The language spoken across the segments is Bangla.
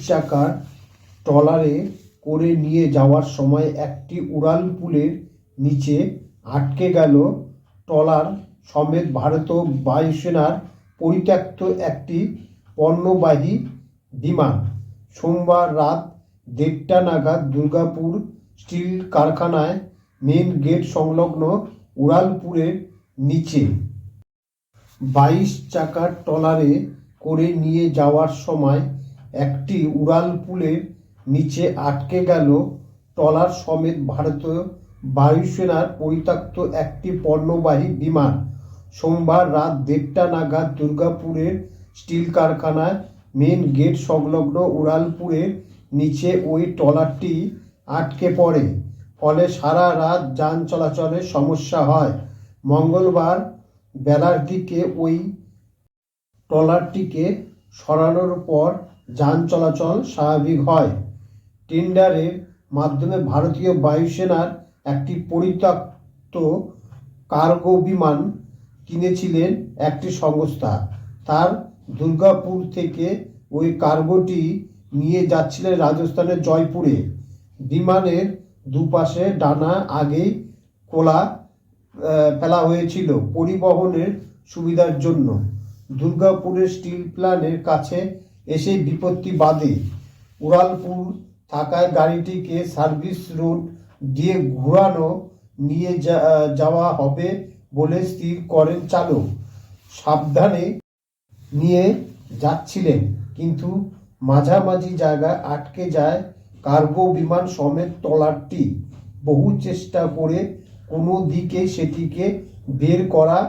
চাকার ট্রলারে করে নিয়ে যাওয়ার সময় একটি উড়ালপুলের নিচে আটকে গেল ট্রলার সমেত ভারতীয় বায়ুসেনার পরিত্যক্ত একটি পণ্যবাহী বিমান। সোমবার রাত 1:30 নাগাদ দুর্গাপুর স্টিল কারখানায় মেন গেট সংলগ্ন উড়ালপুলের নিচে 22 চাকার ট্রলারে করে নিয়ে যাওয়ার সময় একটি উড়ালপুলের নিচে আটকে গেল ট্রলার সমেত ভারতীয় বায়ুসেনার পরিত্যক্ত একটি পণ্যবাহী বিমান। সোমবার রাত 1:30 নাগাদ দুর্গাপুরের স্টিল কারখানায় মেন গেট সংলগ্ন উড়ালপুলের নিচে ওই ট্রলারটি আটকে পড়ে, ফলে সারা রাত যান চলাচলের সমস্যা হয়। মঙ্গলবার বেলার দিকে ওই ট্রলারটিকে সরানোর পর যান চলাচল স্বাভাবিক হয়। টেন্ডারের মাধ্যমে ভারতীয় বায়ুসেনার একটি পরিত্যক্ত কার্গো বিমান কিনেছিলেন একটি সংস্থা। তার দুর্গাপুর থেকে ওই কার্গোটি নিয়ে যাচ্ছিলেন রাজস্থানের জয়পুরে। বিমানের দুপাশে ডানা আগেই খোলা ফেলা হয়েছিল পরিবহনের সুবিধার জন্য। দুর্গাপুরের স্টিল প্ল্যান্টের কাছে এসে বিপত্তি বাধে। উড়ালপুল থাকায় গাড়িটিকে সার্ভিস রোড দিয়ে ঘুরানো নিয়ে যাওয়া হবে বলে স্থির করেন চালক। সাবধানে নিয়ে যাচ্ছিলেন, কিন্তু মাঝামাঝি জায়গায় আটকে যায় কার্গো বিমান সমেত ট্রলারটি। বহু চেষ্টা করে কোনো দিকে সেটিকে বের করা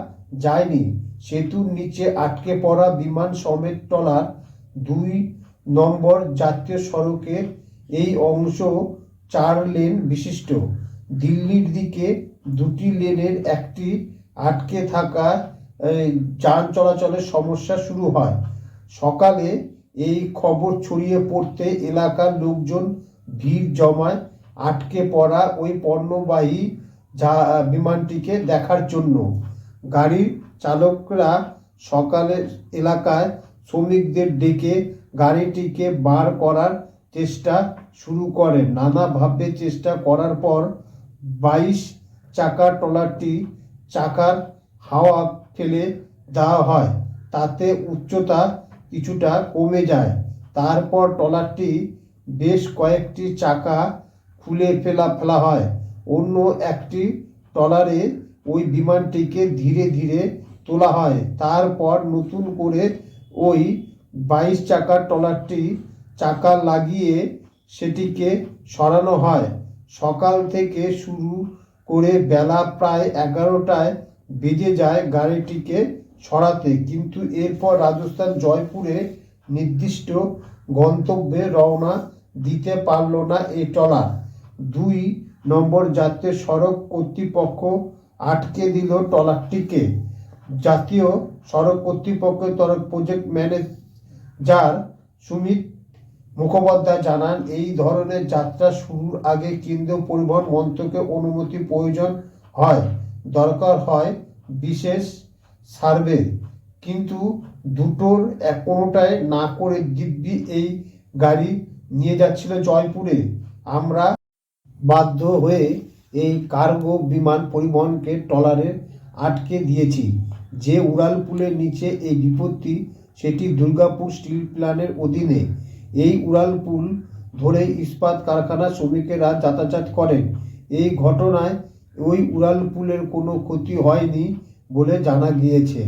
যায়নি। সেতুর নিচে আটকে পড়া বিমান সমেত ট্রলার 2 নম্বর জাতীয় সড়কের এই অংশ 4 লেন বিশিষ্ট। দিল্লির দিকে 2টি লেনের একটি আটকে থাকা যান চলাচলের সমস্যা শুরু হয়। সকালে এই খবর ছড়িয়ে পড়তে এলাকার লোকজন ভিড় জমায় আটকে পড়া ওই পণ্যবাহী বিমানটিকে দেখার জন্য। গাড়ির চালকরা সকালে এলাকায় শ্রমিকদের ডেকে গাড়িটিকে বার করার চেষ্টা শুরু করেন। নানাভাবে চেষ্টা করার পর 22 চাকার ট্রলারটি চাকার হাওয়া ফেলে দেওয়া হয়, তাতে উচ্চতা কিছুটা কমে যায়। তারপর ট্রলারটি বেশ কয়েকটি চাকা খুলে ফেলা হয়। অন্য একটি ট্রলারে ওই বিমানটিকে ধীরে ধীরে তোলা হয়। তারপর নতুন করে ওই 22 চাকার ট্রলারটি চাকা লাগিয়ে সেটিকে সরানো হয়। সকাল থেকে শুরু করে বেলা প্রায় 11টায় বেজে যায় গাড়িটিকে সরাতে, কিন্তু এরপর রাজস্থান জয়পুরে নির্দিষ্ট গন্তব্যে রওনা দিতে পারল না এই ট্রলার। 2 নম্বর জাতীয় সড়ক কর্তৃপক্ষ আটকে দিল ট্রলারটিকে। জাতীয় সড়ক কর্তৃপক্ষের তরফ প্রজেক্ট ম্যানেজার সুমিত মুখোপাধ্যায় জানান, এই ধরনের যাত্রা শুরুর আগে কেন্দ্রীয় পরিবহন মন্ত্রকের অনুমতি প্রয়োজন হয়, দরকার হয় বিশেষ সার্ভে, কিন্তু দুটোর কোনোটাই না করে দিব্যি এই গাড়ি নিয়ে যাচ্ছিল জয়পুরে। আমরা বাধ্য হয়ে এই কার্গো বিমান পরিবহনকে ট্রলারে আটকে দিয়েছি। যে উড়ালপুলের নিচে এই বিপত্তি, সেটি দুর্গাপুর স্টিল প্ল্যান্টের অধীনে। এই উড়ালপুল ধরে ইস্পাত কারখানার শ্রমিকেরা যাতায়াত করেন। এই ঘটনায় ওই উড়ালপুলের কোনো ক্ষতি হয়নি বলে জানা গিয়েছে।